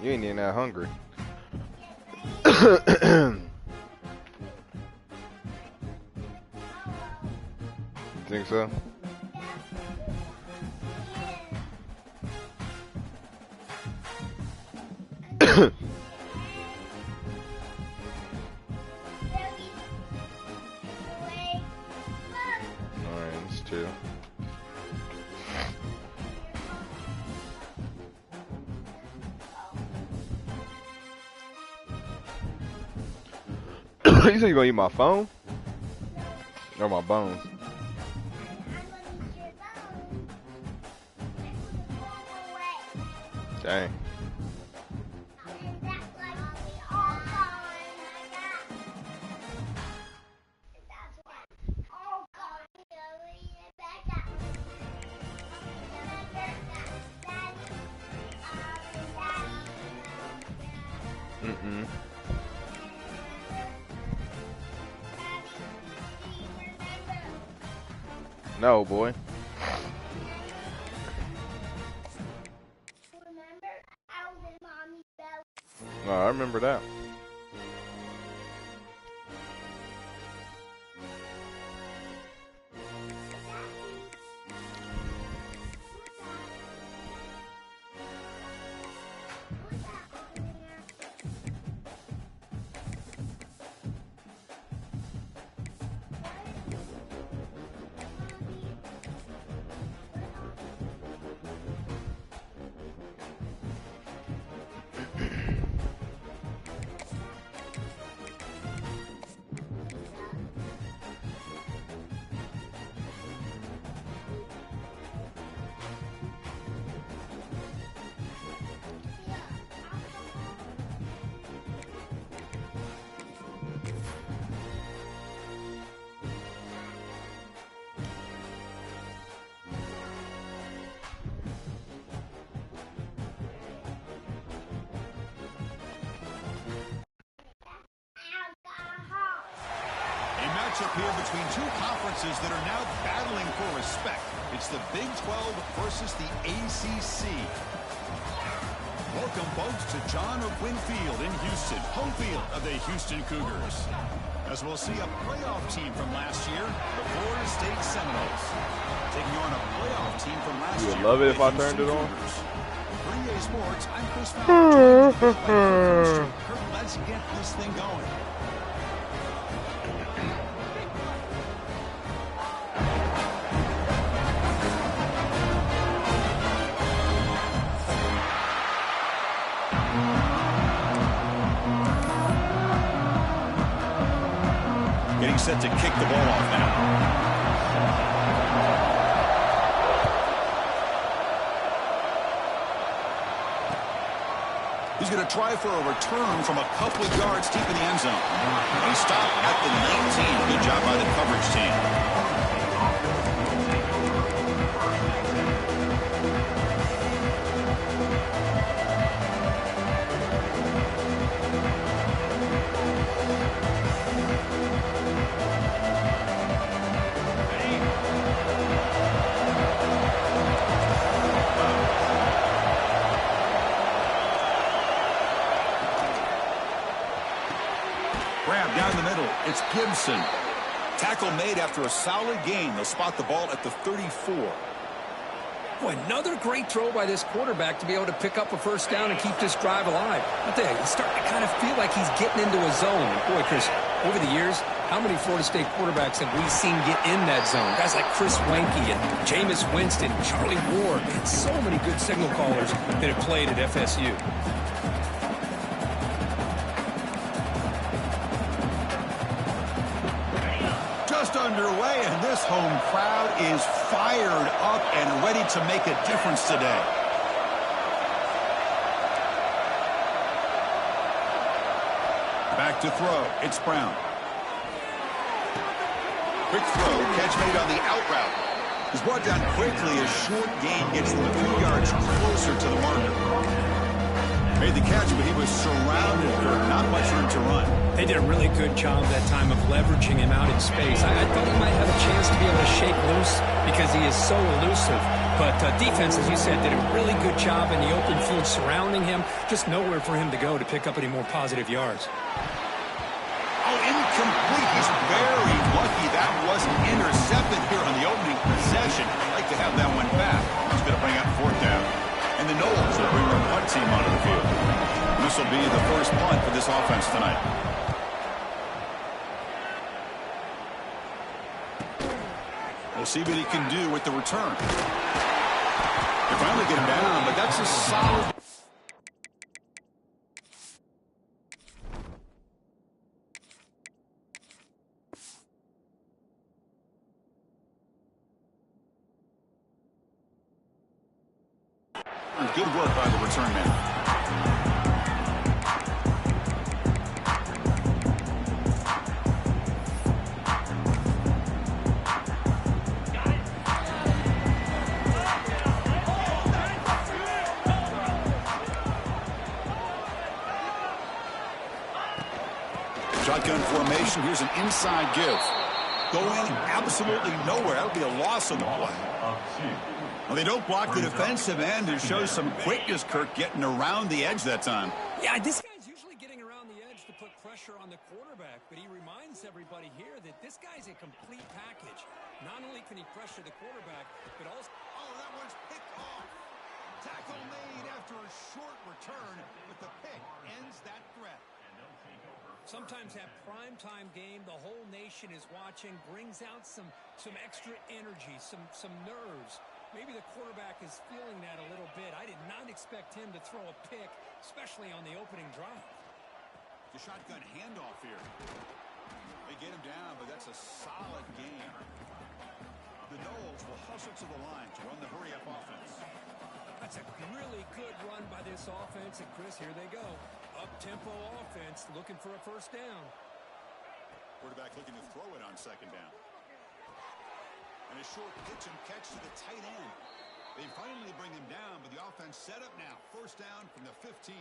You ain't even that hungry. Think so? Alright, too. You said you gonna eat my phone? Or my bones? Dang. Mm-mm. No, boy. No, I remember that. Matchup here between two conferences that are now battling for respect. It's the Big 12 versus the ACC. Welcome, folks, to John O'Quinn Field in Houston, home field of the Houston Cougars. As we'll see a playoff team from last year, the Florida State Seminoles, taking on a playoff team from last year. You would love it if I turned it on. For EA Sports, I'm Chris Fowler. Let's get this thing going. Getting set to kick the ball off now. He's going to try for a return from a couple of yards deep in the end zone. He stopped at the 19. Good job by the coverage team. Down the middle, it's Gibson. Tackle made after a solid gain. They'll spot the ball at the 34. Boy, another great throw by this quarterback to be able to pick up a first down and keep this drive alive. I tell you, he's starting to kind of feel like he's getting into a zone. And boy, Chris, over the years, how many Florida State quarterbacks have we seen get in that zone? Guys like Chris Wenke and Jameis Winston, Charlie Ward, and so many good signal callers that have played at FSU. Underway, and this home crowd is fired up and ready to make a difference today. Back to throw. It's Brown. Quick throw. Catch made on the out route. He's brought down quickly. A short gain gets them a few yards closer to the marker. Made the catch, but he was surrounded, Kirk. Not much room to run. They did a really good job that time of leveraging him out in space. I thought he might have a chance to be able to shake loose because he is so elusive. But defense, as you said, did a really good job in the open field surrounding him. Just nowhere for him to go to pick up any more positive yards. Oh, incomplete. He's very lucky that wasn't intercepted here on the opening possession. I'd like to have that one back. He's going to bring up 4th down. And the Knowles will bring their punt team onto the field. This will be the first punt for this offense tonight. We'll see what he can do with the return. They finally get him down, but that's a solid. Good work by the return man. Shotgun formation. Here's an inside give. Going absolutely nowhere. That would be a loss on the play. Well, they don't block the defensive end. It shows some quickness, Kirk, getting around the edge that time. Yeah, this guy's usually getting around the edge to put pressure on the quarterback, but he reminds everybody here that this guy's a complete package. Not only can he pressure the quarterback, but also... Oh, that one's picked off. Tackle made after a short return, but the pick ends that threat. Sometimes that primetime game, the whole nation is watching, brings out some extra energy, some nerves. Maybe the quarterback is feeling that a little bit. I did not expect him to throw a pick, especially on the opening drive. The shotgun handoff here. They get him down, but that's a solid game. The Knowles will hustle to the line to run the hurry-up offense. That's a really good run by this offense. And, Chris, here they go. Up-tempo offense looking for a first down. Quarterback looking to throw it on 2nd down. And a short pitch and catch to the tight end. They finally bring him down, but the offense set up now. First down from the 15.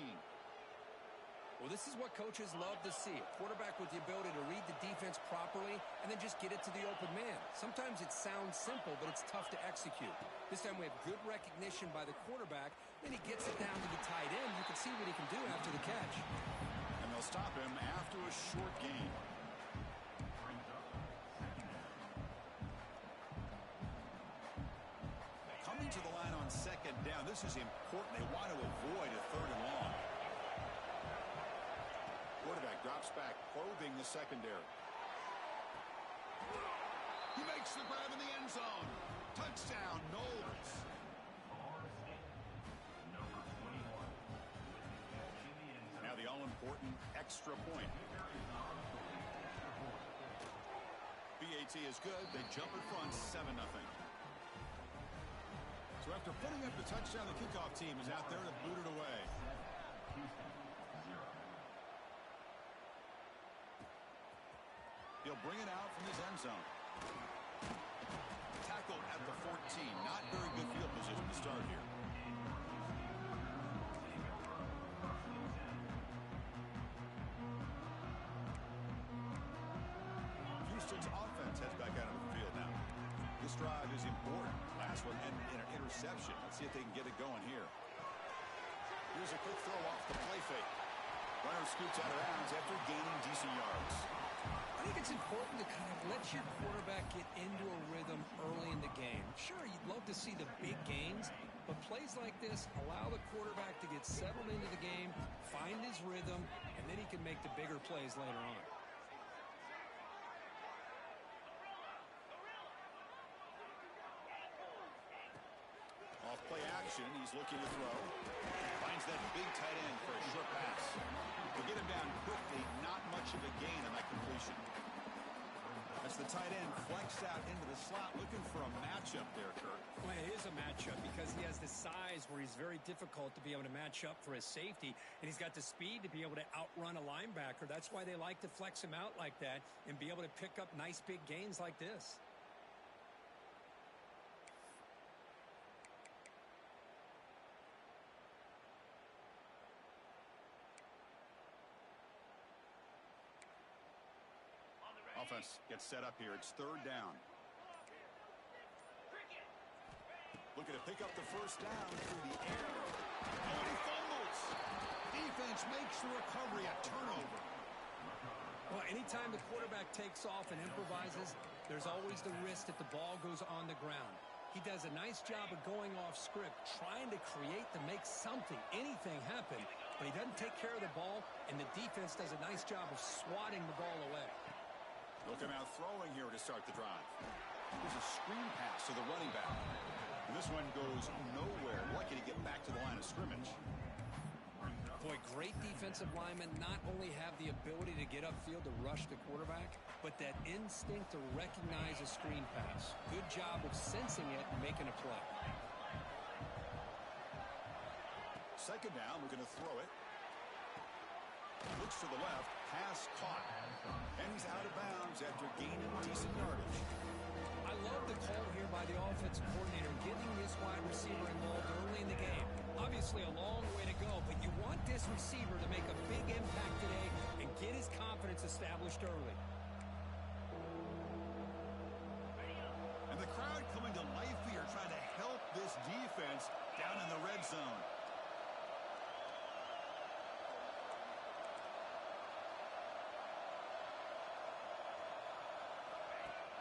Well, this is what coaches love to see. A quarterback with the ability to read the defense properly and then just get it to the open man. Sometimes it sounds simple, but it's tough to execute. This time we have good recognition by the quarterback. Then he gets it down to the tight end. You can see what he can do after the catch. And they'll stop him after a short gain. Coming to the line on 2nd down. This is important. They want to avoid a 3rd and long. Quarterback drops back, probing the secondary. He makes the grab in the end zone. Touchdown, Knowles. Now the all-important extra point. BAT is good. They jump in front, 7-0. So after putting up the touchdown, the kickoff team is out there to boot it away. He'll bring it out from his end zone. Tackled at the 14. Not very good field position to start here. Houston's offense heads back out of the field now. This drive is important. Last one ended in an interception. Let's see if they can get it going here. Here's a quick throw off the play fake. Runner scoots out of bounds after gaining decent yards. I think it's important to kind of let your quarterback get into a rhythm early in the game. Sure, you'd love to see the big gains, but plays like this allow the quarterback to get settled into the game, find his rhythm, and then he can make the bigger plays later on. Off play action, he's looking to throw. Finds that big tight end for a short pass. To get him down quickly, not much of a gain on that completion. As the tight end flexed out into the slot, looking for a matchup there, Kirk. Well, it is a matchup because he has the size where he's very difficult to be able to match up for his safety, and he's got the speed to be able to outrun a linebacker. That's why they like to flex him out like that and be able to pick up nice big gains like this. offense gets set up here. It's third down. Looking to pick up the first down through the air. Oh, and he fumbles. Defense makes the recovery a turnover. Well, anytime the quarterback takes off and improvises, there's always the risk that the ball goes on the ground. He does a nice job of going off script, trying to create to make something, anything happen, but he doesn't take care of the ball, and the defense does a nice job of swatting the ball away. Looking out throwing here to start the drive. Here's a screen pass to the running back. And this one goes nowhere. Lucky to get back to the line of scrimmage. Boy, great defensive linemen not only have the ability to get upfield to rush the quarterback, but that instinct to recognize a screen pass. Good job of sensing it and making a play. Second down, we're going to throw it. Looks to the left, pass caught. And he's out of bounds after gaining decent yardage. I love the call here by the offensive coordinator, getting this wide receiver involved early in the game. Obviously a long way to go, but you want this receiver to make a big impact today and get his confidence established early. And the crowd coming to life here, trying to help this defense down in the red zone.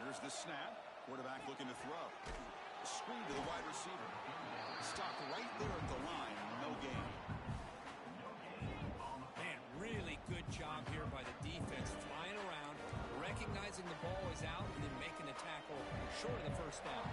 Here's the snap. Quarterback looking to throw. Screen to the wide receiver. Stopped right there at the line. No gain. Man, really good job here by the defense. Flying around, recognizing the ball is out, and then making the tackle short of the first down.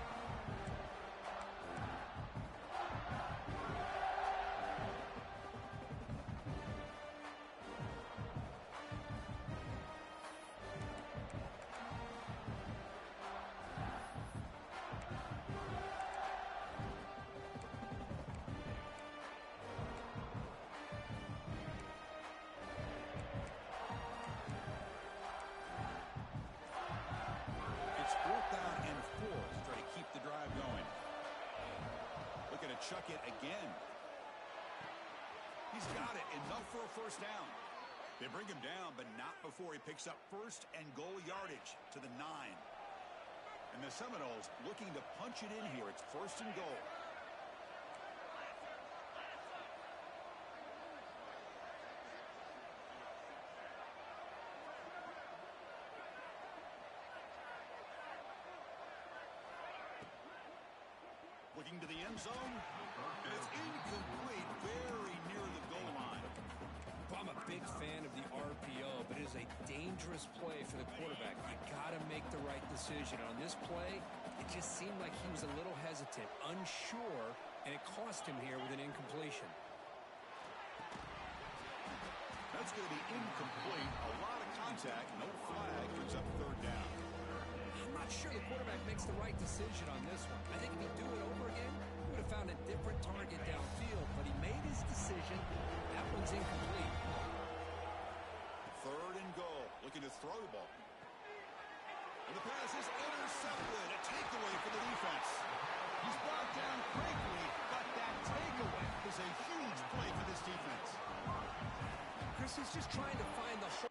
Chuck it again. He's got it. Enough for a first down. They bring him down, but not before he picks up first and goal yardage to the 9. And the Seminoles looking to punch it in here. It's first and goal. Looking to the end zone, and it's incomplete, very near the goal line. Well, I'm a big fan of the RPO, but it is a dangerous play for the quarterback. You got to make the right decision. On this play, it just seemed like he was a little hesitant, unsure, and it cost him here with an incompletion. That's going to be incomplete. A lot of contact, no flag, brings up third down. I'm not sure the quarterback makes the right decision on this one. I think if he'd do it over again, he would have found a different target downfield, but he made his decision. That one's incomplete. Third and goal, looking to throw the ball. And the pass is intercepted. A takeaway for the defense. He's brought down quickly, but that takeaway is a huge play for this defense. Chris is just trying to find the hole.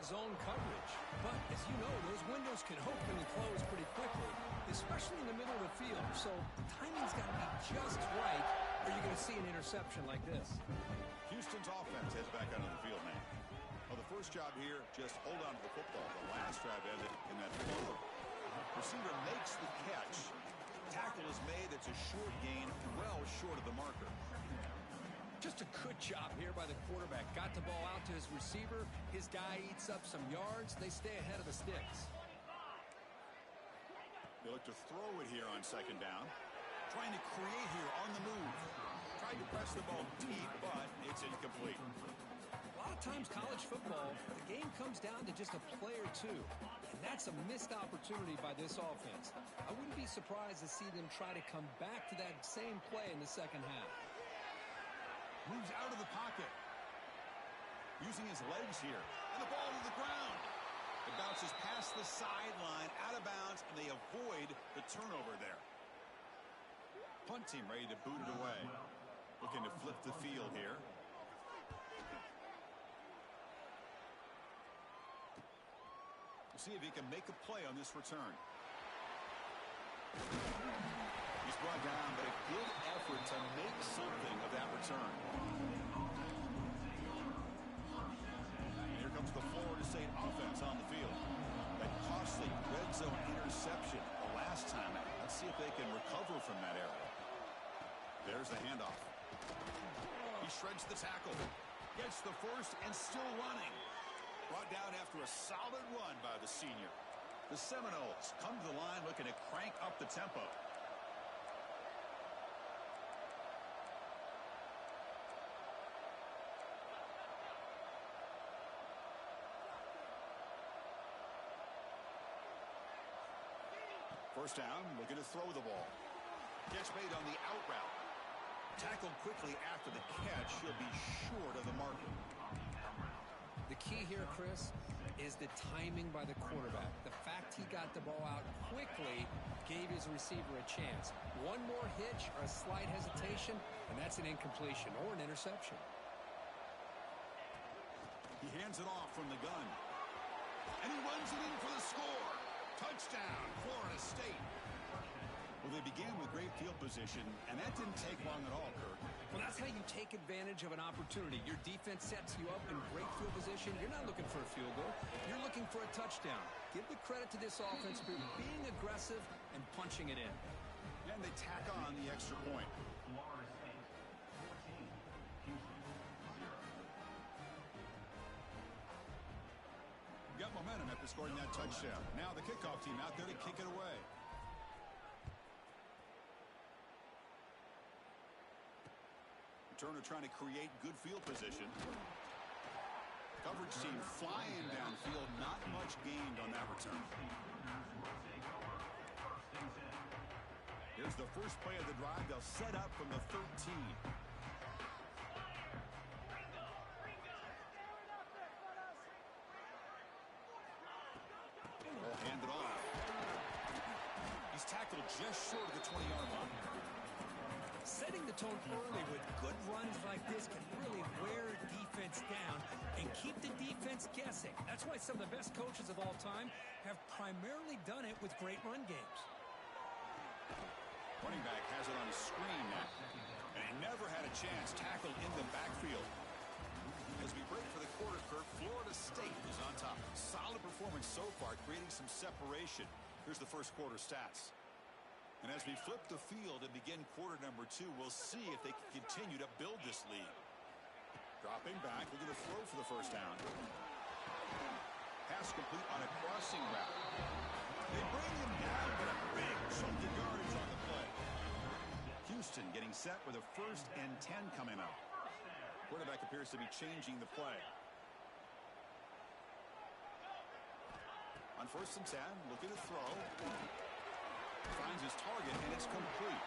Zone coverage. But, as you know, those windows can open and close pretty quickly, especially in the middle of the field. So the timing's got to be just right, or you're going to see an interception like this. Houston's offense heads back out on the field now. Well, the first job here, just hold on to the football. The last drive ended in that flow. Receiver makes the catch. Tackle is made. It's a short gain, well short of the marker. Just a good job here by the quarterback. Got the ball out to his receiver. His guy eats up some yards. They stay ahead of the sticks. They look to throw it here on second down. Trying to create here on the move. Tried to press the ball deep, but it's incomplete. A lot of times college football, the game comes down to just a play or two. And that's a missed opportunity by this offense. I wouldn't be surprised to see them try to come back to that same play in the second half. Moves out of the pocket. Using his legs here. And the ball to the ground. It bounces past the sideline, out of bounds, and they avoid the turnover there. Punt team ready to boot it away. Looking to flip the field here. We'll see if he can make a play on this return. He's brought down, but a good effort to make something of that return. And here comes the Florida State offense on the field. That costly red zone interception the last time. Let's see if they can recover from that error. There's the handoff. He shreds the tackle. Gets the first and still running. Brought down after a solid run by the senior. The Seminoles come to the line looking to crank up the tempo. First down, looking to throw the ball. Catch made on the out route. Tackled quickly after the catch. He'll be short of the marker. The key here, Chris, is the timing by the quarterback. The fact he got the ball out quickly gave his receiver a chance. One more hitch or a slight hesitation, and that's an incompletion or an interception. He hands it off from the gun. And he runs it in for the score. Touchdown, Florida State. Well, they began with great field position, and that didn't take long at all, Kirk. Well, that's how you take advantage of an opportunity. Your defense sets you up in great field position. You're not looking for a field goal. You're looking for a touchdown. Give the credit to this offense for being aggressive and punching it in. And they tack on the extra point. Florida State 14, Houston 0. Got momentum after scoring that touchdown. Now the kickoff team out there to kick it away. Turner trying to create good field position. Coverage team flying downfield. Not much gained on that return. Here's the first play of the drive. They'll set up from the 13. They'll hand it off. He's tackled just short of the 20-yard line. Setting the tone early with good runs like this can really wear a defense down and keep the defense guessing. That's why some of the best coaches of all time have primarily done it with great run games. Running back has it on his screen now. And he never had a chance tackled in the backfield. As we break for the quarter, Kirk, Florida State is on top. Solid performance so far, creating some separation. Here's the first quarter stats. And as we flip the field and begin quarter number 2, we'll see if they can continue to build this lead. Dropping back, looking to throw for the first down. Pass complete on a crossing route. They bring him down, but a big chunk of yardage on the play. Houston getting set with a 1st and 10 coming up. Quarterback appears to be changing the play. On 1st and 10, looking to throw. Finds his target, and it's complete.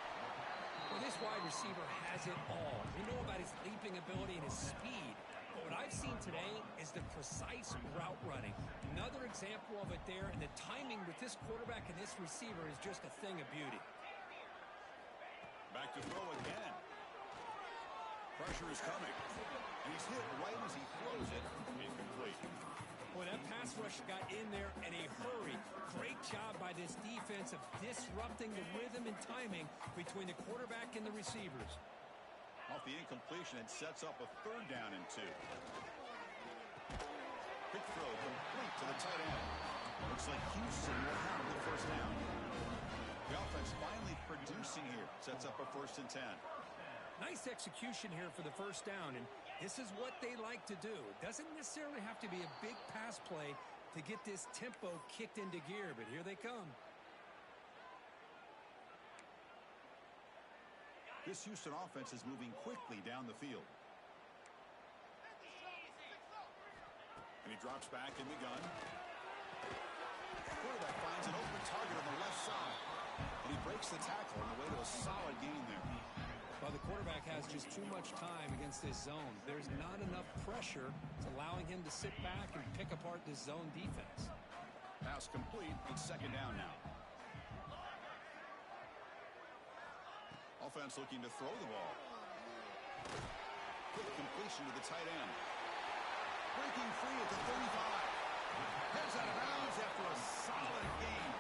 Well, this wide receiver has it all. We know about his leaping ability and his speed. But what I've seen today is the precise route running. Another example of it there, and the timing with this quarterback and this receiver is just a thing of beauty. Back to throw again. Pressure is coming. And he's hit right as he throws it. Incomplete. Boy, that pass rush got in there in a hurry. Great job by this defense of disrupting the rhythm and timing between the quarterback and the receivers. Off the incompletion, it sets up a 3rd down and 2. Quick throw complete to the tight end. Looks like Houston will have the first down. The offense finally producing here. Sets up a 1st and 10. Nice execution here for the first down, and this is what they like to do. It doesn't necessarily have to be a big pass play to get this tempo kicked into gear, but here they come. This Houston offense is moving quickly down the field. And he drops back in the gun. Quarterback finds an open target on the left side. And he breaks the tackle on the way to a solid gain there. Well, the quarterback has just too much time against this zone. There's not enough pressure. It's allowing him to sit back and pick apart this zone defense. Pass complete. It's 2nd down now. Offense looking to throw the ball. Quick completion to the tight end. Breaking free at the 35. Heads out of bounds after a solid gain.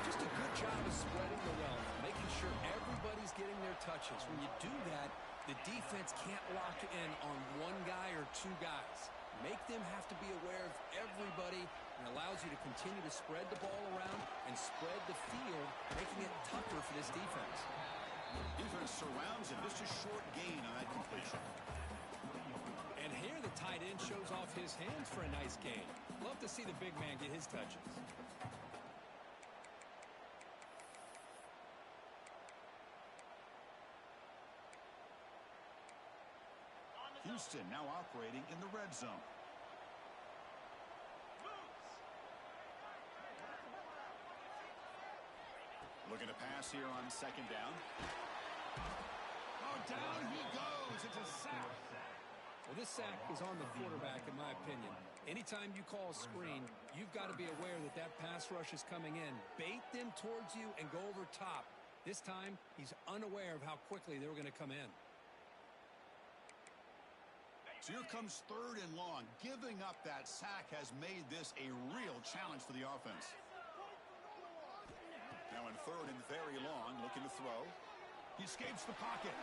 Just a good job of spreading the wealth, making sure everybody's getting their touches. When you do that, the defense can't lock in on one guy or two guys. Make them have to be aware of everybody, and allows you to continue to spread the ball around and spread the field, making it tougher for this defense. Defense surrounds him. Just a short gain on that completion. And here the tight end shows off his hands for a nice gain. Love to see the big man get his touches. Houston now operating in the red zone. Looking to pass here on 2nd down. Oh, down he goes. It's a sack. Well, this sack is on the quarterback, in my opinion. Anytime you call a screen, you've got to be aware that that pass rush is coming in. Bait them towards you and go over top. This time, he's unaware of how quickly they were going to come in. So here comes 3rd and long. Giving up that sack has made this a real challenge for the offense. Now in 3rd and very long, looking to throw. He escapes the pocket.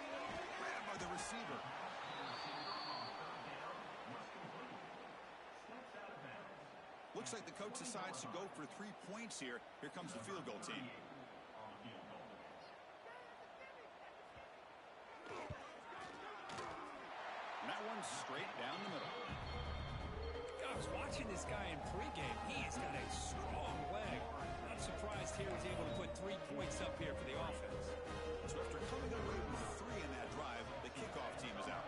Grabbed by the receiver. Looks like the coach decides to go for 3 points here. Here comes the field goal team. And that one's straight down the middle. I was watching this guy in pregame. He has got a strong leg. Not surprised here he's able to put 3 points up here for the offense. So after coming away with 3 in that drive, the kickoff team is out.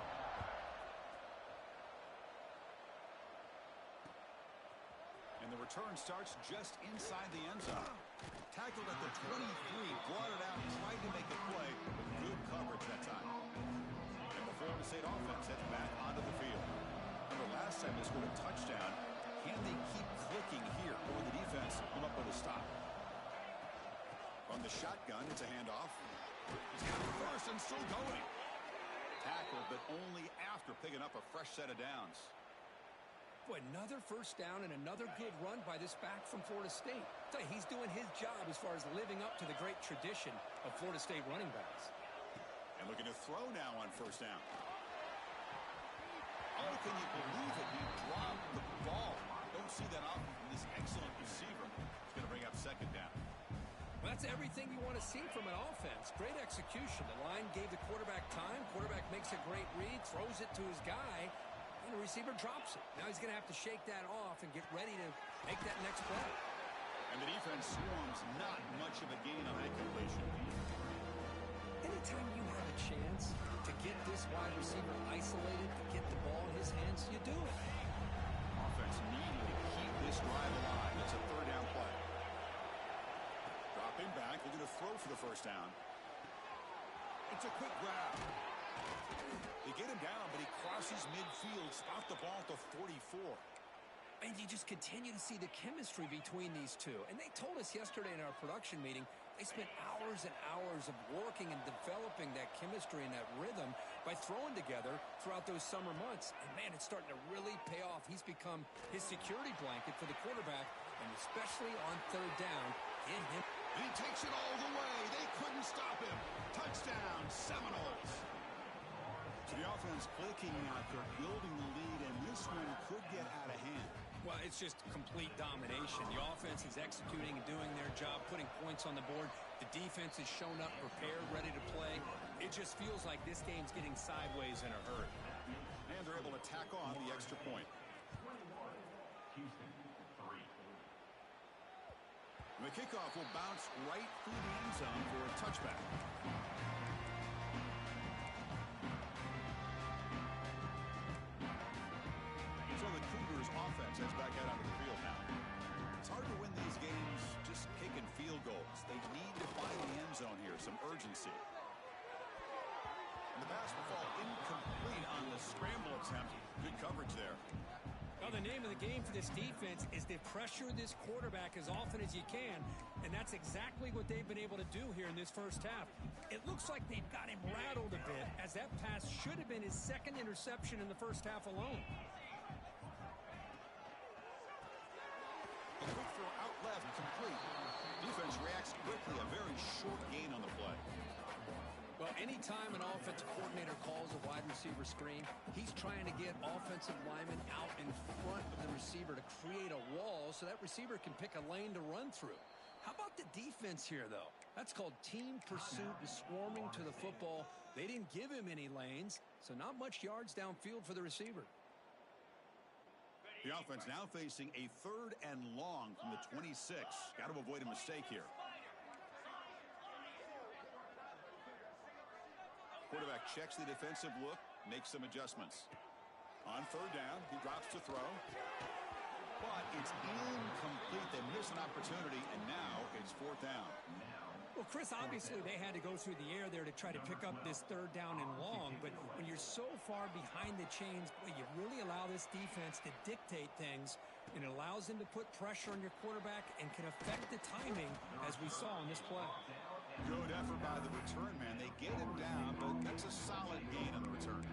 And the return starts just inside the end zone. Tackled at the 23, brought it out, tried to make a play, but good coverage that time. And the Florida State offense heads back onto the field. Remember, last time they scored a touchdown. Can they keep clicking here, or will the defense come up with a stop? On the shotgun, it's a handoff. He's got it first and still going. Tackled, but only after picking up a fresh set of downs. Boy, another first down and another good run by this back from Florida State. I tell you, he's doing his job as far as living up to the great tradition of Florida State running backs. And looking to throw now on 1st down. Oh, can you believe it? He dropped the ball. Don't see that often from this excellent receiver. He's going to bring up 2nd down. Well, that's everything you want to see from an offense. Great execution. The line gave the quarterback time. Quarterback makes a great read, throws it to his guy, and the receiver drops it. Now he's going to have to shake that off and get ready to make that next play. And the defense swarms not much of a gain on that completion. Anytime you have a chance to get this wide receiver isolated, to get the ball in his hands, you do it. Offense needing to keep this drive alive. It's a 3rd down play. Dropping back, looking to throw for the 1st down. It's a quick grab. They get him down, but he crosses midfield, spot the ball at the 44. And you just continue to see the chemistry between these two. And they told us yesterday in our production meeting, they spent hours and hours of working and developing that chemistry and that rhythm by throwing together throughout those summer months. And, man, it's starting to really pay off. He's become his security blanket for the quarterback, and especially on 3rd down, get him. And he takes it all the way. They couldn't stop him. Touchdown, Seminoles. So the offense clicking out there, building the lead, and this one could get out of hand. Well, it's just complete domination. The offense is executing and doing their job, putting points on the board. The defense has shown up, prepared, ready to play. It just feels like this game's getting sideways in a hurry. And they're able to tack on the extra point. 21, Houston 3. The kickoff will bounce right through the end zone for a touchback. So the Cougars offense heads back out onto the field now. It's hard to win these games just kicking field goals. They need to find the end zone here, some urgency. And the pass will fall incomplete on the scramble attempt. Good coverage there. Well, the name of the game for this defense is to pressure this quarterback as often as you can, and that's exactly what they've been able to do here in this first half. It looks like they've got him rattled a bit, as that pass should have been his second interception in the first half alone. A quick throw out left, complete. Defense reacts quickly, a very short gain on the play. Well, anytime an offensive coordinator calls a wide receiver screen, he's trying to get offensive linemen out in front of the receiver to create a wall so that receiver can pick a lane to run through. How about the defense here, though? That's called team pursuit and swarming to the football. They didn't give him any lanes, so not much yards downfield for the receiver. The offense now facing a 3rd and long from the 26. Got to avoid a mistake here. Quarterback checks the defensive look, makes some adjustments. On 3rd down, he drops to throw. But it's incomplete. They miss an opportunity, and now it's 4th down. Well, Chris, obviously they had to go through the air there to try to pick up this 3rd down and long, but when you're so far behind the chains, boy, you really allow this defense to dictate things, and it allows them to put pressure on your quarterback and can affect the timing, as we saw in this play. Good effort by the return man. They get him down, but that's a solid gain on the return.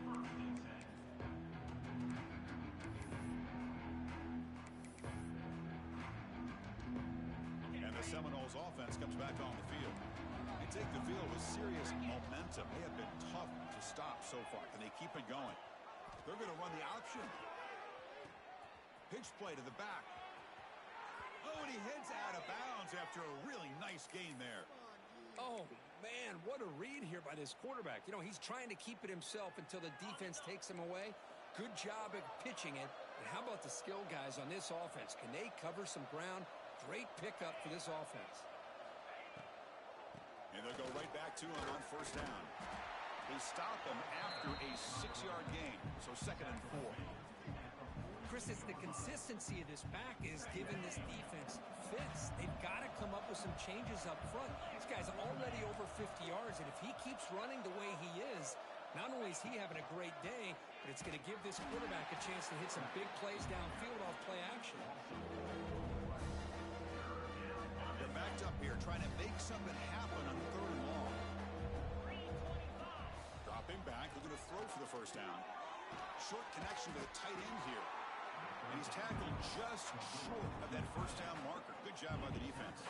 And the Seminoles offense comes back on the field. They take the field with serious momentum. They have been tough to stop so far. Can they keep it going? They're going to run the option. Pitch play to the back. Oh, and he heads out of bounds after a really nice gain there. Oh, man, what a read here by this quarterback. You know, he's trying to keep it himself until the defense takes him away. Good job at pitching it. And how about the skill guys on this offense? Can they cover some ground? Great pickup for this offense. And they'll go right back to him on 1st down. They stop him after a 6-yard gain, so 2nd and 4. Chris, it's the consistency of this back is giving this defense fits. They've got to come up with some changes up front. This guy's already over 50 yards, and if he keeps running the way he is, not only is he having a great day, but it's going to give this quarterback a chance to hit some big plays downfield off play action. They're backed up here, trying to make something happen on 3rd and long. Dropping back, they're going to throw for the 1st down. Short connection to the tight end here. And he's tackled just short of that 1st down marker. Good job by the defense.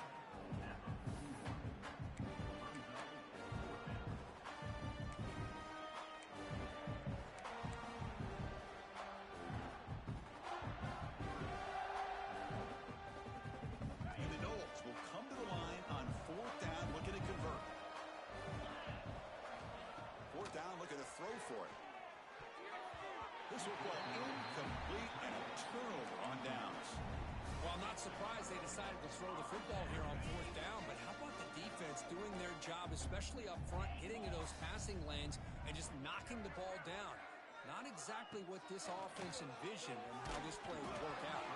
And the Noles will come to the line on 4th down, looking to convert. 4th down, looking to throw for it. This will go incomplete and a turnover on downs. Well, I'm not surprised they decided to throw the football here on 4th down, but how about the defense doing their job, especially up front, getting in those passing lanes and just knocking the ball down? Not exactly what this offense envisioned and how this play would work out.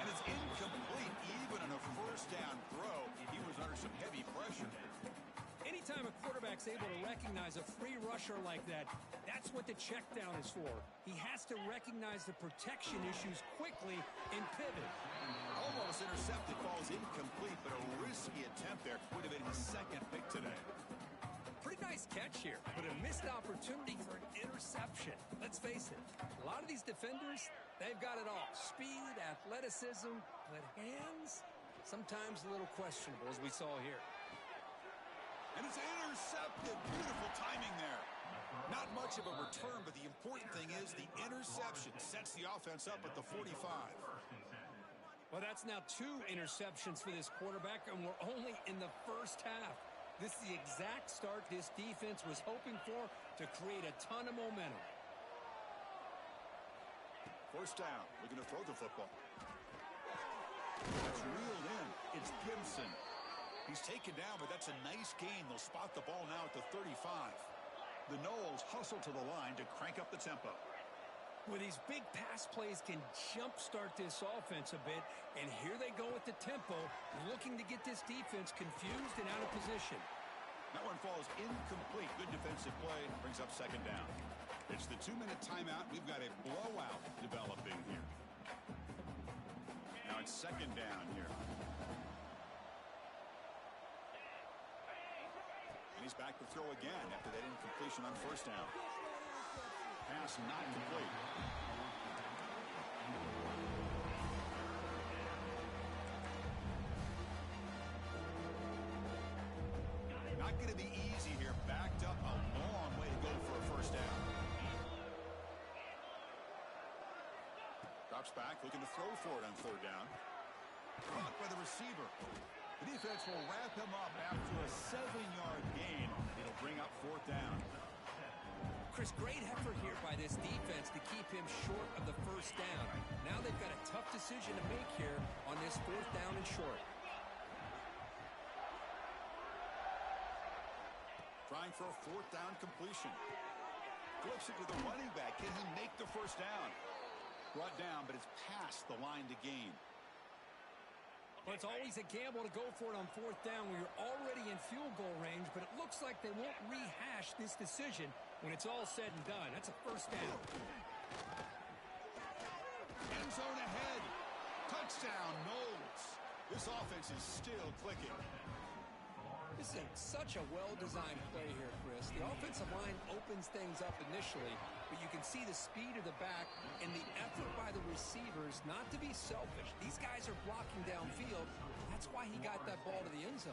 And it's incomplete even on a 1st down throw. He was under some heavy pressure. Anytime a quarterback's able to recognize a free rusher like that, that's what the check down is for. He has to recognize the protection issues quickly and pivot. Almost intercepted, falls incomplete, but a risky attempt there. Would have been his 2nd pick today. Pretty nice catch here, but a missed opportunity for an interception. Let's face it, a lot of these defenders, they've got it all. Speed, athleticism, but hands, sometimes a little questionable, as we saw here. And is intercepted. Beautiful timing there. Not much of a return, but the important thing is the interception sets the offense up at the 45. Well, that's now 2 interceptions for this quarterback, and we're only in the first half. This is the exact start this defense was hoping for to create a ton of momentum. First down. Looking to throw the football. It's reeled in. It's Gibson. He's taken down, but that's a nice gain. They'll spot the ball now at the 35. The Noles hustle to the line to crank up the tempo. Well, these big pass plays can jumpstart this offense a bit, and here they go with the tempo, looking to get this defense confused and out of position. That one falls incomplete. Good defensive play. Brings up second down. It's the 2-minute timeout. We've got a blowout developing here. Now it's second down here. And he's back to throw again after that incompletion on first down. Pass not complete. Not going to be easy here. Backed up a long way to go for a first down. Drops back, looking to throw for it on third down. Caught by the receiver. The defense will wrap him up after a 7-yard gain. It'll bring up fourth down. Chris, great effort here by this defense to keep him short of the first down. Now they've got a tough decision to make here on this fourth down and short. Trying for a fourth down completion. Flips it to the running back. Can he make the first down? Brought down, but it's past the line to gain. Well, it's always a gamble to go for it on fourth down when you're already in field goal range, but it looks like they won't rehash this decision when it's all said and done. That's a first down. End zone ahead. Touchdown, Noles. This offense is still clicking. This is such a well-designed play here, Chris. The offensive line opens things up initially, but you can see the speed of the back and the effort by the receivers not to be selfish. These guys are blocking downfield. That's why he got that ball to the end zone.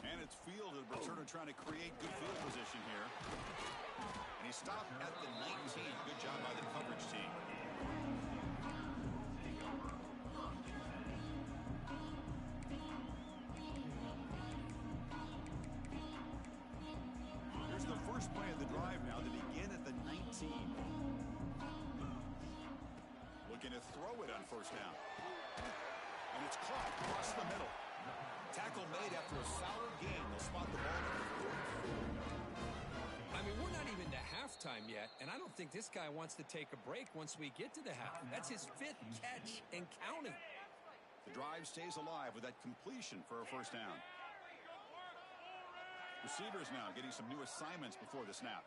And it's fielded. Returner trying to create good field position here. And he stopped at the 19. Good job by the coverage team. The first play of the drive now to begin at the 19. Looking to throw it on first down. And it's caught across the middle. Tackle made after a solid gain. They'll spot the ball at the 40. I mean, we're not even to halftime yet, and I don't think this guy wants to take a break once we get to the half. That's his 5th catch and counting. The drive stays alive with that completion for a first down. Receivers now getting some new assignments before the snap.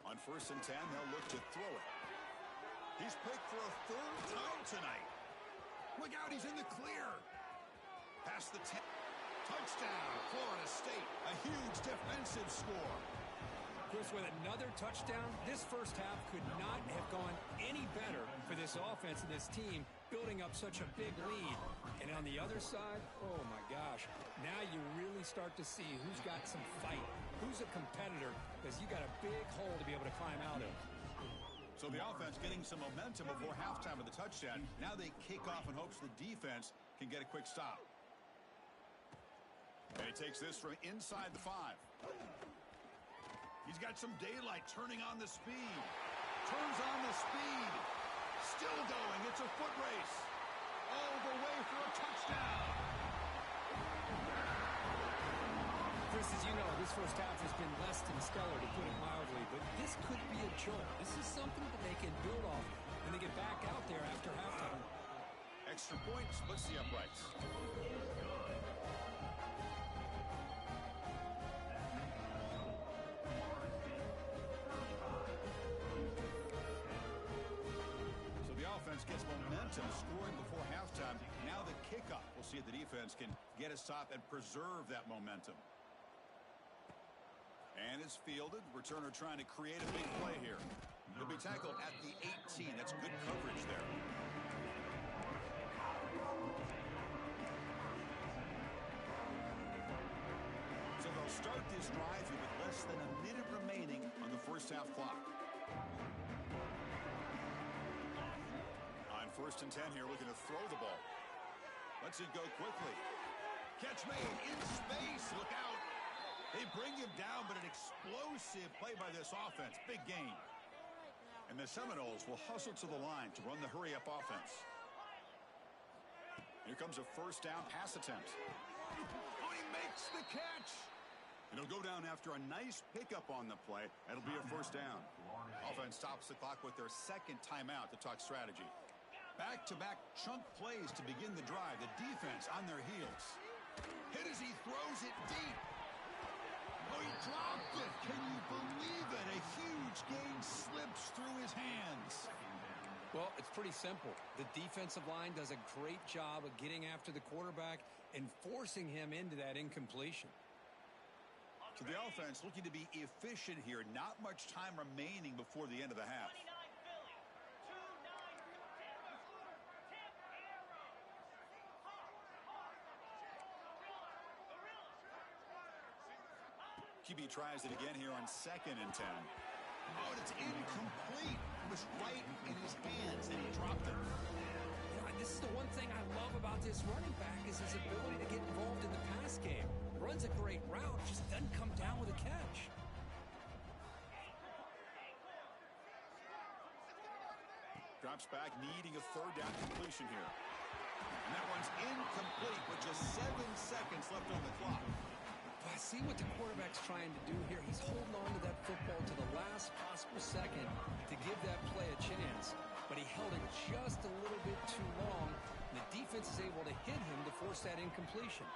On 1st and 10, they'll look to throw it. He's picked for a 3rd time tonight. Look out, he's in the clear. Past the 10. Touchdown, Florida State. A huge defensive score. Chris, with another touchdown, this first half could not have gone any better for this offense and this team, building up such a big lead. And on the other side, oh my gosh, now you really start to see who's got some fight, who's a competitor, because you got a big hole to be able to climb out of. So the offense getting some momentum before halftime of the touchdown. Now they kick off in hopes the defense can get a quick stop. And he takes this from inside the 5. He's got some daylight, turning on the speed. Turns on the speed. Still going. It's a foot race. All the way for a touchdown. Chris, as you know, this first half has been less than stellar, to put it mildly, but this could be a jolt. This is something that they can build off when they get back out there after halftime. Extra point splits the uprights. Offense gets momentum, scoring before halftime. Now the kickoff. We'll see if the defense can get a stop and preserve that momentum. And it's fielded. Returner trying to create a big play here. He'll be tackled at the 18. That's good coverage there. So they'll start this drive here with less than a minute remaining on the first half clock. On 1st and 10 here, looking to throw the ball. Lets it go quickly. Catch made in space. Look out. They bring him down, but an explosive play by this offense. Big gain. And the Seminoles will hustle to the line to run the hurry-up offense. Here comes a 1st down pass attempt. Oh, he makes the catch. It'll go down after a nice pickup on the play. That'll be a 1st down. Offense stops the clock with their 2nd timeout to talk strategy. Back-to-back chunk plays to begin the drive. The defense on their heels. Hit as he throws it deep. Oh, he dropped it. Can you believe it? A huge gain slips through his hands. Well, it's pretty simple. The defensive line does a great job of getting after the quarterback and forcing him into that incompletion. So the offense looking to be efficient here. Not much time remaining before the end of the half. QB tries it again here on 2nd and 10. Oh, and it's incomplete. It was right in his hands, and he dropped it. You know, this is the one thing I love about this running back is his ability to get involved in the pass game. Runs a great route, just doesn't come down with a catch. Drops back, needing a 3rd down completion here. And that one's incomplete with just 7 seconds left on the clock. I see what the quarterback's trying to do here. He's holding on to that football to the last possible second to give that play a chance. But he held it just a little bit too long, and the defense is able to hit him to force that incompletion.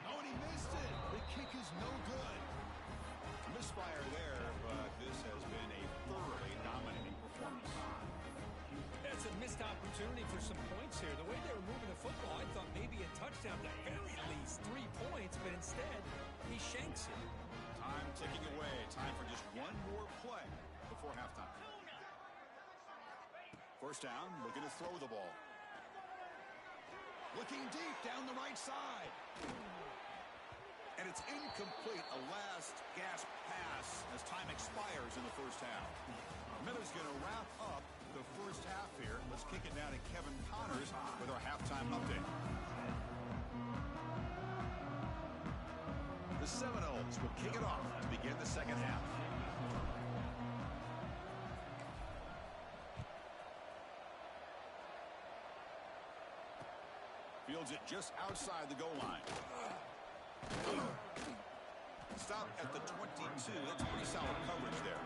Oh, and he missed it. The kick is no good. Misfire there, but this has been a thoroughly dominating performance. That's a missed opportunity for some points here. The way they were moving the football, I thought maybe a touchdown, at the very least 3 points, but instead, he shanks it. Time ticking away. Time for just one more play before halftime. 1st down, looking to throw the ball. Looking deep down the right side. And it's incomplete. A last gasp pass as time expires in the 1st half. Miller's going to wrap up the 1st half here. Let's kick it down to Kevin Connors with our halftime update. The Seminoles will kick it off to begin the 2nd half. Fields it just outside the goal line. Stop at the 22. That's pretty solid coverage there.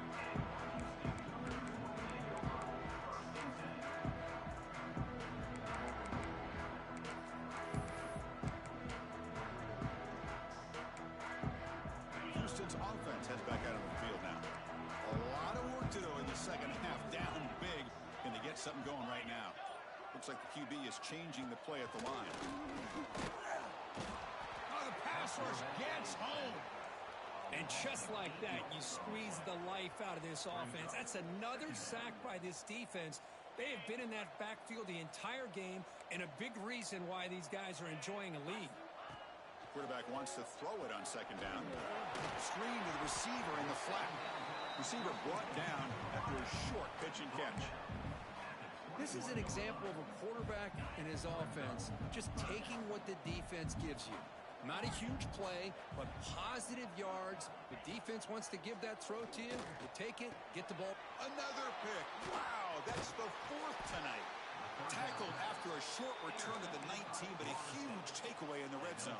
Houston's offense heads back out on the field now. A lot of work to do in the 2nd half. Down big. Can they get something going right now? Looks like the QB is changing the play at the line. Oh, the pass rush gets home. And just like that, you squeeze the life out of this offense. That's another sack by this defense. They have been in that backfield the entire game, and a big reason why these guys are enjoying a lead. The quarterback wants to throw it on 2nd down. Screen to the receiver in the flat. Receiver brought down after a short pitch and catch. This is an example of a quarterback and his offense just taking what the defense gives you. Not a huge play, but positive yards. The defense wants to give that throw to you. You take it, get the ball. Another pick. Wow, that's the 4th tonight. Tackled after a short return to the 19, but a huge takeaway in the red zone.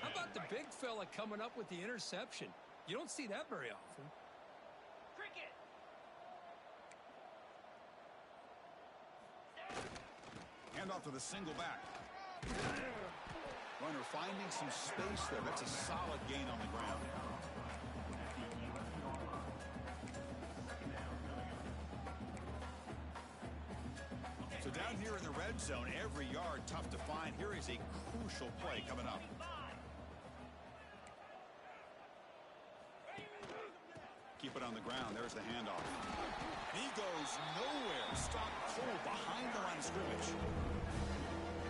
How about the big fella coming up with the interception? You don't see that very often. Cricket. Handoff to the single back. Runner finding some space there. That's a solid gain on the ground. So down here in the red red zone, every yard tough to find. Here is a crucial play coming up. Keep it on the ground. There's the handoff. He goes nowhere. Stopped cold behind the line of scrimmage.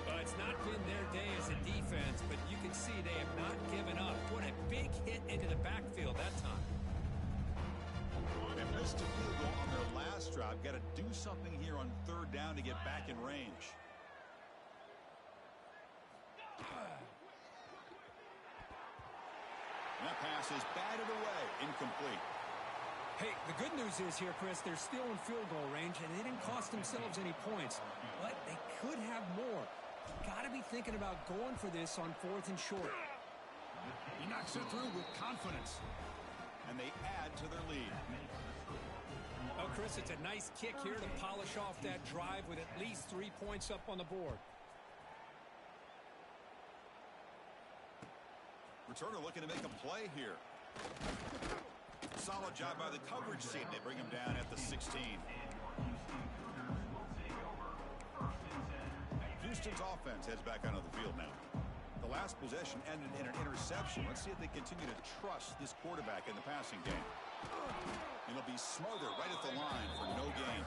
Well, it's not been their day as a defense, but you can see they have not given up. What a big hit into the backfield that time. They missed a field goal on their last drive. Got to do something here on third down to get back in range. And that pass is batted away. Incomplete. Hey, the good news is here, Chris, they're still in field goal range, and they didn't cost themselves any points. But they could have more. Got to be thinking about going for this on 4th and short. He knocks it through with confidence. And they add to their lead. Oh, Chris, it's a nice kick here to polish off that drive with at least 3 points up on the board. Returner looking to make a play here. Solid job by the coverage team. They bring him down at the 16. Houston's offense heads back onto the field now. The last possession ended in an interception. Let's see if they continue to trust this quarterback in the passing game. And he'll be smothered right at the line for no gain.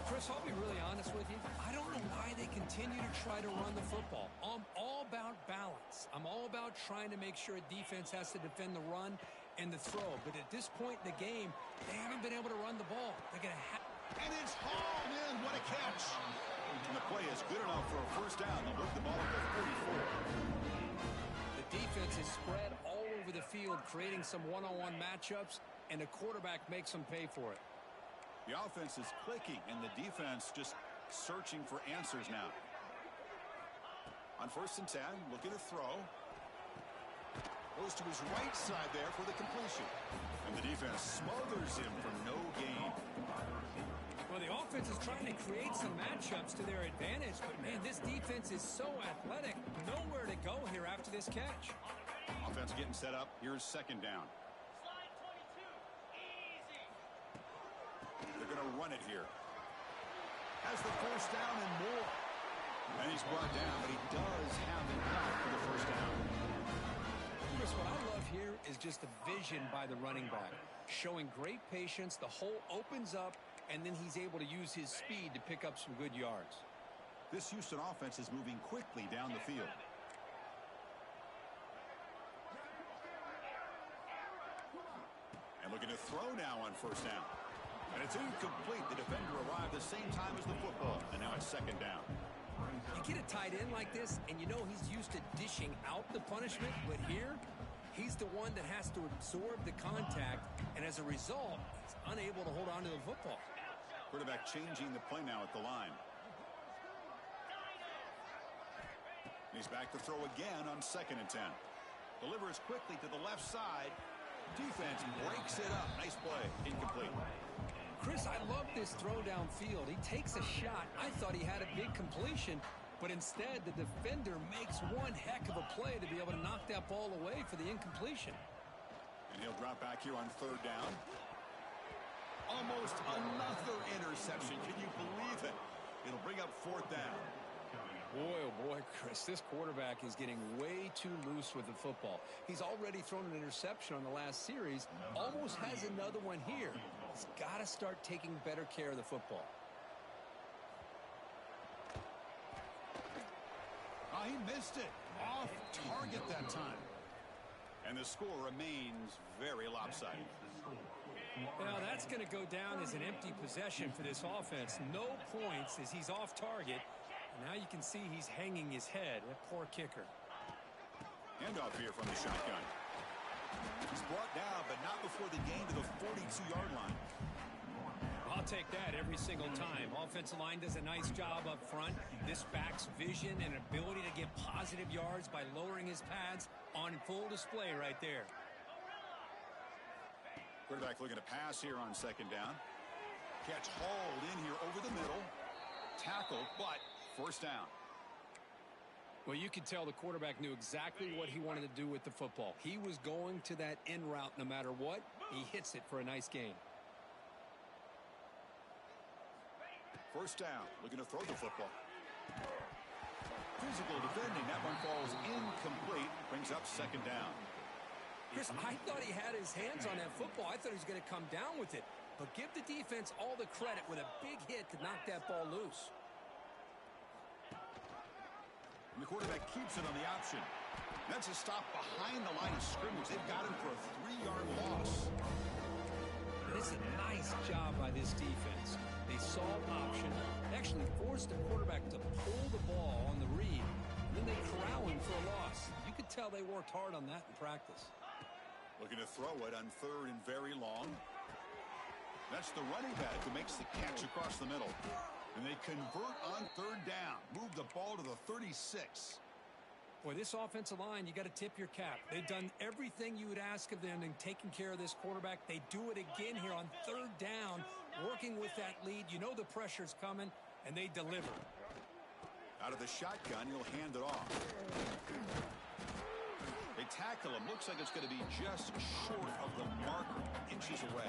Chris, I'll be really honest with you. I don't know why they continue to try to run the football. I'm all about balance. I'm all about trying to make sure a defense has to defend the run and the throw. But at this point in the game, they haven't been able to run the ball. They're going to have... And it's hauled in. What a catch. And the play is good enough for a first down. They'll move the ball to 44. The defense is spread all over the field, creating some one-on-one matchups, and the quarterback makes them pay for it. The offense is clicking, and the defense just searching for answers now. On 1st and 10, looking to throw. Goes to his right side there for the completion. And the defense smothers him for no gain. Well, the offense is trying to create some matchups to their advantage, but, man, this defense is so athletic. Nowhere to go here after this catch. Offense getting set up. Here's 2nd down. Slide 22. Easy. They're going to run it here. Has the 1st down and more. And he's brought down, but he does have enough for the 1st down. Chris, what I love here is just the vision by the running back. Showing great patience. The hole opens up, and then he's able to use his speed to pick up some good yards. This Houston offense is moving quickly down the field. And looking to throw now on 1st down. And it's incomplete. The defender arrived the same time as the football. And now it's 2nd down. You get a tight end like this, and you know he's used to dishing out the punishment, but here, he's the one that has to absorb the contact, and as a result, he's unable to hold on to the football. Quarterback changing the play now at the line. He's back to throw again on 2nd and 10. Delivers quickly to the left side. Defense breaks it up. Nice play. Incomplete. Chris, I love this throw downfield. He takes a shot. I thought he had a big completion, but instead the defender makes one heck of a play to be able to knock that ball away for the incompletion. And he'll drop back here on 3rd down. Almost another interception. Can you believe it? It'll bring up 4th down. Boy, oh boy, Chris, this quarterback is getting way too loose with the football. He's already thrown an interception on the last series, almost has another one here. He's got to start taking better care of the football. Oh, he missed it. Off target that time. And the score remains very lopsided. Well, that's going to go down as an empty possession for this offense. No points as he's off target. And now you can see he's hanging his head. A poor kicker. Handoff here from the shotgun. He's brought down, but not before the gain to the 42-yard line. I'll take that every single time. Offensive line does a nice job up front. This back's vision and ability to get positive yards by lowering his pads on full display right there. Quarterback looking to pass here on 2nd down. Catch hauled in here over the middle. Tackle, but 1st down. Well, you could tell the quarterback knew exactly what he wanted to do with the football. He was going to that in route no matter what. He hits it for a nice gain. First down, looking to throw the football. Physical defending, that one falls incomplete, brings up second down. Chris, I thought he had his hands on that football. I thought he was going to come down with it. But give the defense all the credit with a big hit to knock that ball loose. And the quarterback keeps it on the option. That's a stop behind the line of scrimmage. They've got him for a 3-yard loss. This is a nice job by this defense. They saw option, actually forced the quarterback to pull the ball on the read, and then they corral him for a loss. You could tell they worked hard on that in practice. Looking to throw it on third and very long. That's the running back who makes the catch across the middle. And they convert on third down. Move the ball to the 36. Boy, this offensive line, you got to tip your cap. They've done everything you would ask of them in taking care of this quarterback. They do it again here on third down, working with that lead. You know the pressure's coming, and they deliver. Out of the shotgun, he'll hand it off. They tackle him. Looks like it's going to be just short of the marker, inches away.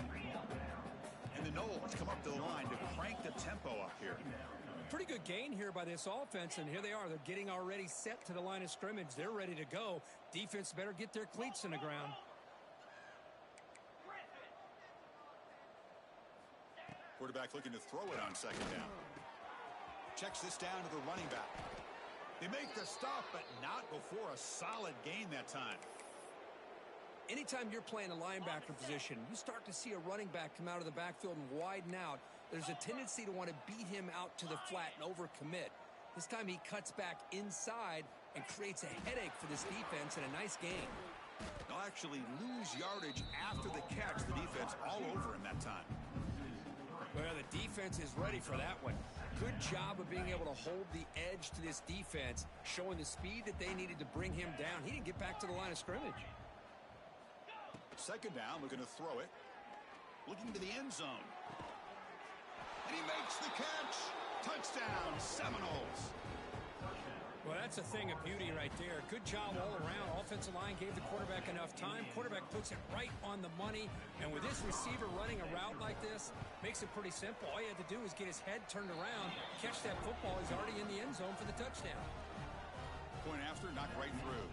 And the Knowles come up to the line to crank the tempo up here. Pretty good gain here by this offense, and here they are. They're getting already set to the line of scrimmage. They're ready to go. Defense better get their cleats in the ground. Quarterback looking to throw it on second down. Checks this down to the running back. They make the stop, but not before a solid gain that time. Anytime you're playing a linebacker position, you start to see a running back come out of the backfield and widen out. There's a tendency to want to beat him out to the flat and overcommit. This time he cuts back inside and creates a headache for this defense and a nice gain. They'll actually lose yardage after the catch. The defense all over him that time. Well, the defense is ready for that one. Good job of being able to hold the edge to this defense, showing the speed that they needed to bring him down. He didn't get back to the line of scrimmage. Second down, looking to throw it. Looking to the end zone. And he makes the catch. Touchdown, Seminoles. Well, that's a thing of beauty right there. Good job all around. Offensive line gave the quarterback enough time. Quarterback puts it right on the money. And with this receiver running a route like this, makes it pretty simple. All you had to do is get his head turned around, catch that football. He's already in the end zone for the touchdown. Point after, knocked right through.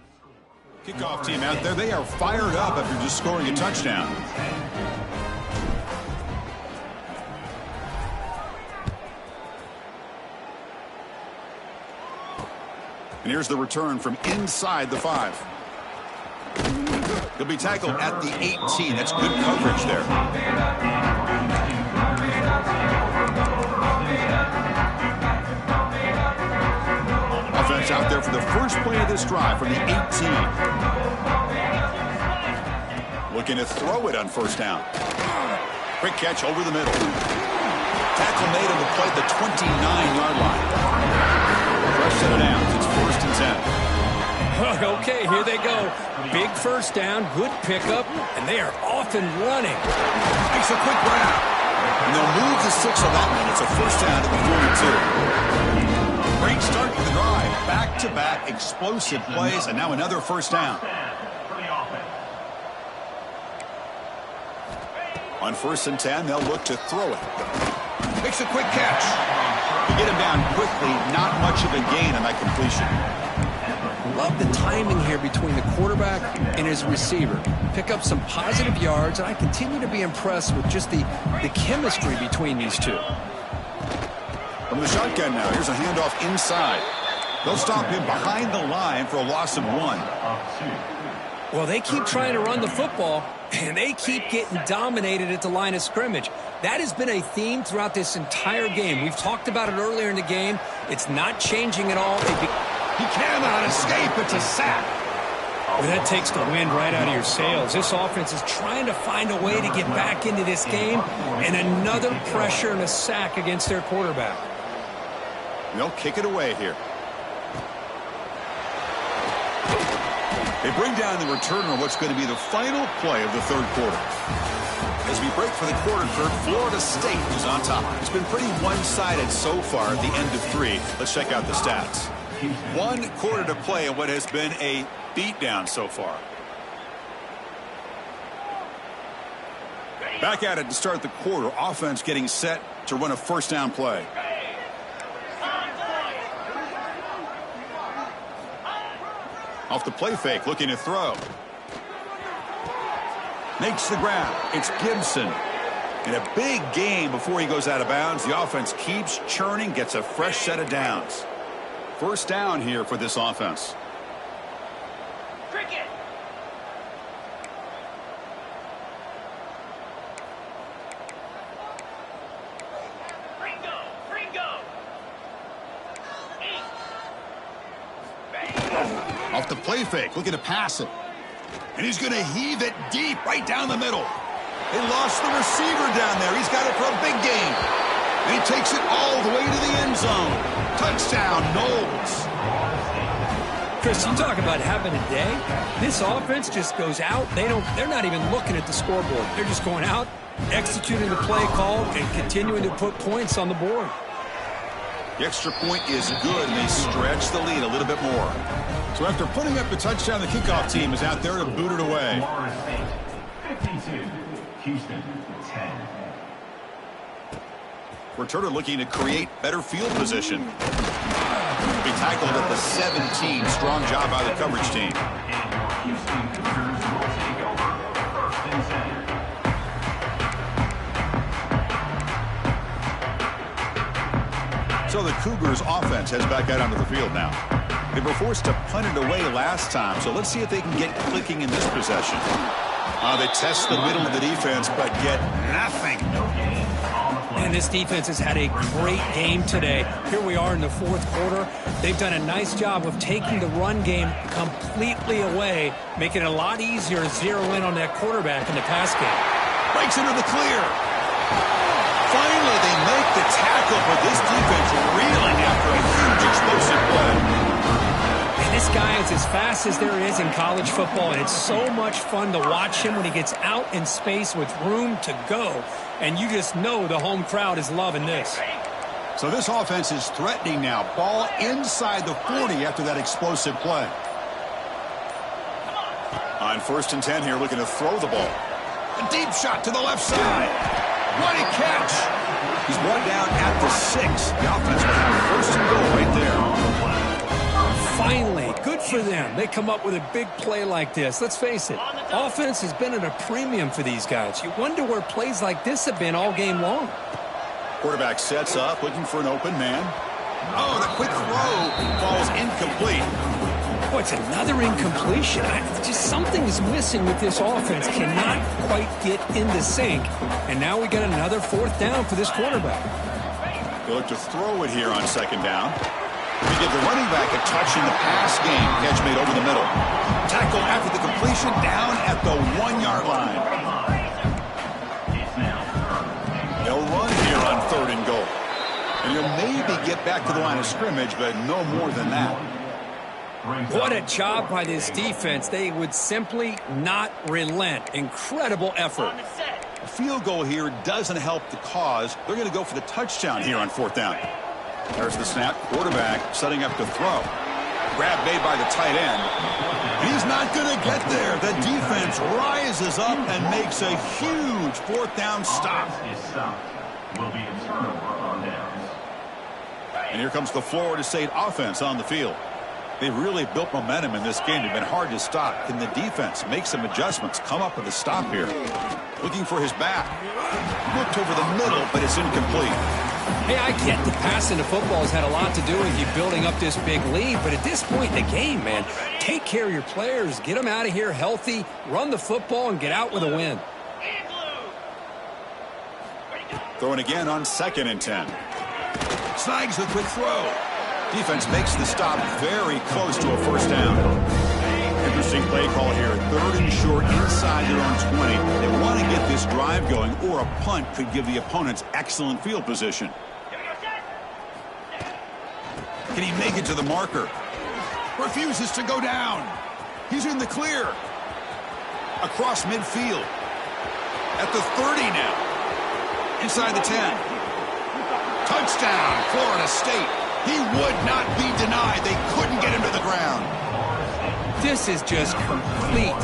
Kickoff team out there. They are fired up after just scoring a touchdown. And here's the return from inside the 5. He'll be tackled at the 18. That's good coverage there. Offense out there for the first play of this drive from the 18. Looking to throw it on first down. Quick catch over the middle. Tackle made on the play at the 29-yard line. First set of downs. It's 1st and 10. Okay, here they go. Big first down, good pickup, and they are off and running. Makes a quick grab. And they'll move the 6 on that one. It's a first down at the 42. Great start to the drive. Back-to-back explosive plays, and now another first down. On 1st and 10, they'll look to throw it. Makes a quick catch. To get him down quickly, not much of a gain on that completion. Love the timing here between the quarterback and his receiver. Pick up some positive yards, and I continue to be impressed with just the chemistry between these two. From the shotgun now, here's a handoff inside. They'll stop him behind the line for a loss of 1. Well, they keep trying to run the football, and they keep getting dominated at the line of scrimmage. That has been a theme throughout this entire game. We've talked about it earlier in the game. It's not changing at all. He cannot escape. It's a sack. Well, that takes the wind right out of your sails. This offense is trying to find a way to get back into this game, and another pressure and a sack against their quarterback. They'll kick it away here. They bring down the return on what's going to be the final play of the third quarter. As we break for the quarter, Kurt, Florida State is on top. It's been pretty one-sided so far at the end of 3. Let's check out the stats. 1 quarter to play in what has been a beatdown so far. Back at it to start the quarter. Offense getting set to run a first down play. Off the play fake, looking to throw. Makes the grab. It's Gibson. In a big game before he goes out of bounds, the offense keeps churning, gets a fresh set of downs. First down here for this offense. Cricket. Ringo. Ringo. Off the play fake, looking to pass it. And he's going to heave it deep right down the middle. They lost the receiver down there. He's got it for a big game. And he takes it all the way to the end zone. Touchdown, Knowles. Chris, you talk about having a day. This offense just goes out. They're not even looking at the scoreboard. They're just going out, executing the play call, and continuing to put points on the board. The extra point is good, and they stretch the lead a little bit more. So after putting up the touchdown, the kickoff team is out there to boot it away. Florida State 52, Houston 10. Returner looking to create better field position. Be tackled at the 17. Strong job by the coverage team. Houston Cougars will take over 1st and 10. So the Cougars offense heads back out onto the field now. They were forced to punt it away last time, so let's see if they can get clicking in this possession. They test the middle of the defense, but get nothing. And this defense has had a great game today. Here we are in the fourth quarter. They've done a nice job of taking the run game completely away, making it a lot easier to zero in on that quarterback in the pass game. Breaks into the clear. Finally, they make the tackle, but this defense reeling after a huge explosive play. And this guy is as fast as there is in college football, and it's so much fun to watch him when he gets out in space with room to go. And you just know the home crowd is loving this. So this offense is threatening now. Ball inside the 40 after that explosive play. On 1st and 10 here, looking to throw the ball. A deep shot to the left side. What a catch! He's brought down at the 6. The offense will have 1st and goal right there. Finally, good for them. They come up with a big play like this. Let's face it, offense has been at a premium for these guys. You wonder where plays like this have been all game long. Quarterback sets up, looking for an open man. Oh, the quick throw falls incomplete. Oh, it's another incompletion. Just something is missing with this offense. Cannot quite get into sync. And now we got another 4th down for this quarterback. They look to throw it here on 2nd down. They give the running back a touch in the pass game. Catch made over the middle. Tackle after the completion down at the 1-yard line. They'll run here on 3rd and goal. And you'll maybe get back to the line of scrimmage, but no more than that. What a job by this defense. They would simply not relent. Incredible effort. A field goal here doesn't help the cause. They're going to go for the touchdown here on 4th down. There's the snap. Quarterback setting up to throw. Grab made by the tight end. He's not going to get there. The defense rises up and makes a huge 4th down stop. Is stopped. Will be a turnover on downs. And here comes the Florida State offense on the field. They've really built momentum in this game. They've been hard to stop. Can the defense make some adjustments? Come up with a stop here. Looking for his back. Looked over the middle, but it's incomplete. Hey, I get the passing the football has had a lot to do with you building up this big lead, but at this point in the game, man, take care of your players, get them out of here healthy, run the football, and get out with a win. Throwing again on 2nd and 10. Snags the quick throw. Defense makes the stop very close to a 1st down. Interesting play call here. 3rd and short inside their own 20. They want to get this drive going, or a punt could give the opponents excellent field position. Can he make it to the marker? Refuses to go down. He's in the clear. Across midfield. At the 30 now. Inside the 10. Touchdown, Florida State. He would not be denied. They couldn't get him to the ground. This is just complete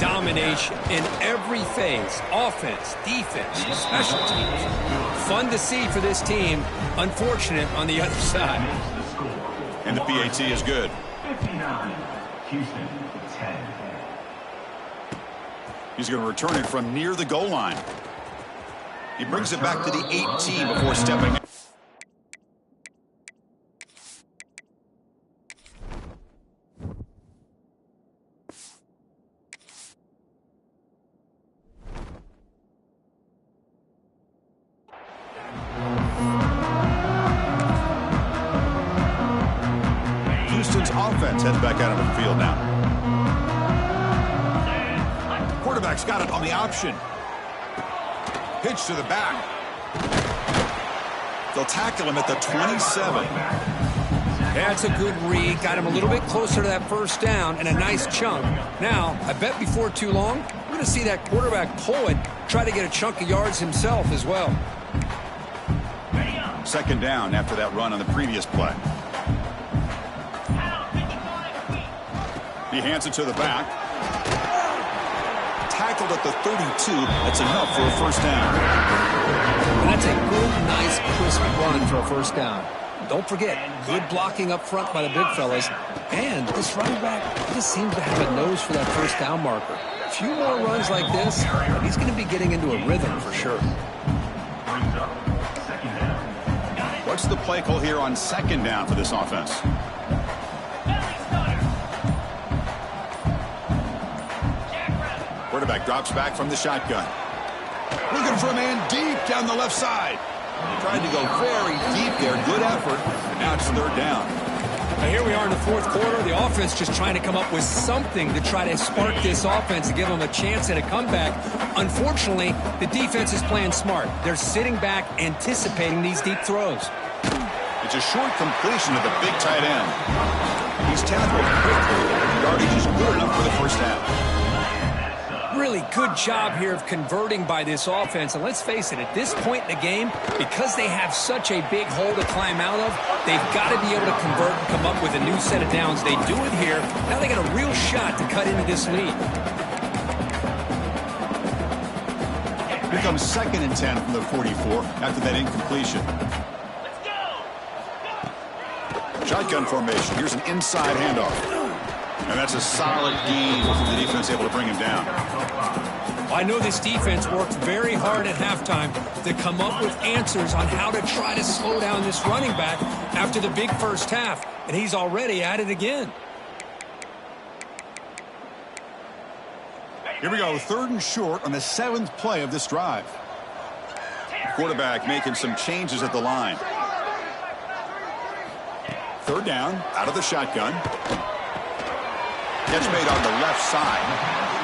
domination in every phase. Offense, defense, special teams. Fun to see for this team. Unfortunate on the other side. And the PAT is good. 59, Houston 10. He's going to return it from near the goal line. He brings it back to the 18 before stepping in. Houston's offense heads back out of the field now. Quarterback's got it on the option. Pitch to the back. They'll tackle him at the 27. That's a good read. Got him a little bit closer to that first down and a nice chunk. Now, I bet before too long, we're going to see that quarterback pull it, try to get a chunk of yards himself as well. Second down after that run on the previous play. He hands it to the back. Tackled at the 32. That's enough for a first down. And that's a good, nice, crisp run for a first down. Don't forget, good blocking up front by the big fellas. And this running back just seems to have a nose for that first down marker. A few more runs like this, and he's going to be getting into a rhythm for sure. What's the play call here on second down for this offense? Quarterback drops back from the shotgun. Looking for a man deep down the left side. Tried to go very deep there. Good effort. And now it's third down. Now here we are in the fourth quarter. The offense just trying to come up with something to try to spark this offense and give them a chance at a comeback. Unfortunately, the defense is playing smart. They're sitting back, anticipating these deep throws. It's a short completion of the big tight end. He's tackled quickly. The yardage is good enough for the first down. Really good job here of converting by this offense. And let's face it, at this point in the game, because they have such a big hole to climb out of, they've got to be able to convert and come up with a new set of downs. They do it here. Now they got a real shot to cut into this lead. Becomes second and 10 from the 44 after that incompletion. Shotgun formation. Here's an inside handoff. And that's a solid gain with the defense able to bring him down. I know this defense worked very hard at halftime to come up with answers on how to try to slow down this running back after the big first half. And he's already at it again. Here we go, third and short on the 7th play of this drive. Quarterback making some changes at the line. Third down, out of the shotgun. Catch made on the left side.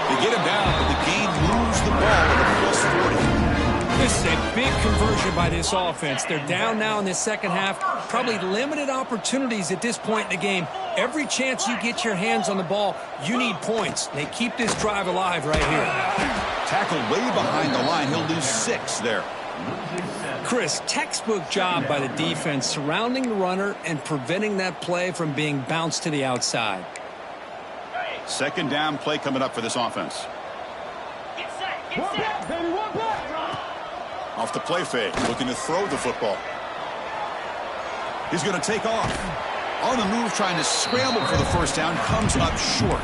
They get him down, but the game moves the ball to the +40. This is a big conversion by this offense. They're down now in the second half. Probably limited opportunities at this point in the game. Every chance you get your hands on the ball, you need points. They keep this drive alive right here. Tackled way behind the line. He'll lose 6 there. Chris, textbook job by the defense surrounding the runner and preventing that play from being bounced to the outside. Second down play coming up for this offense. Get set, get set. Off the play fake, looking to throw the football. He's going to take off. On the move, trying to scramble for the first down, comes up short.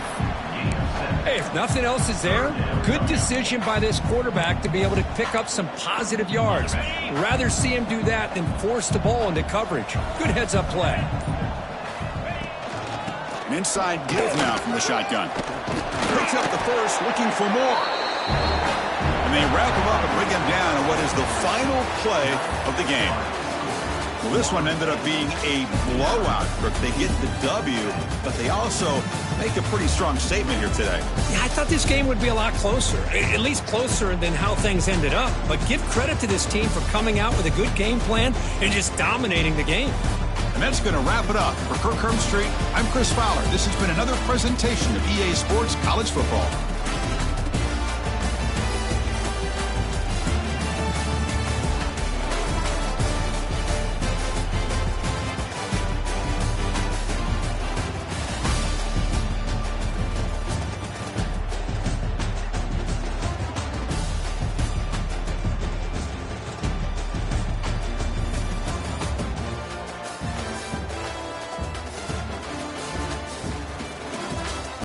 Hey, if nothing else is there, good decision by this quarterback to be able to pick up some positive yards. Rather see him do that than force the ball into coverage. Good heads-up play. An inside give now from the shotgun. Picks up the first, looking for more. And they wrap him up and bring him down in what is the final play of the game. Well, this one ended up being a blowout. They get the W, but they also make a pretty strong statement here today. Yeah, I thought this game would be a lot closer, at least closer than how things ended up. But give credit to this team for coming out with a good game plan and just dominating the game. And that's going to wrap it up. For Kirk Street, I'm Chris Fowler. This has been another presentation of EA Sports College Football.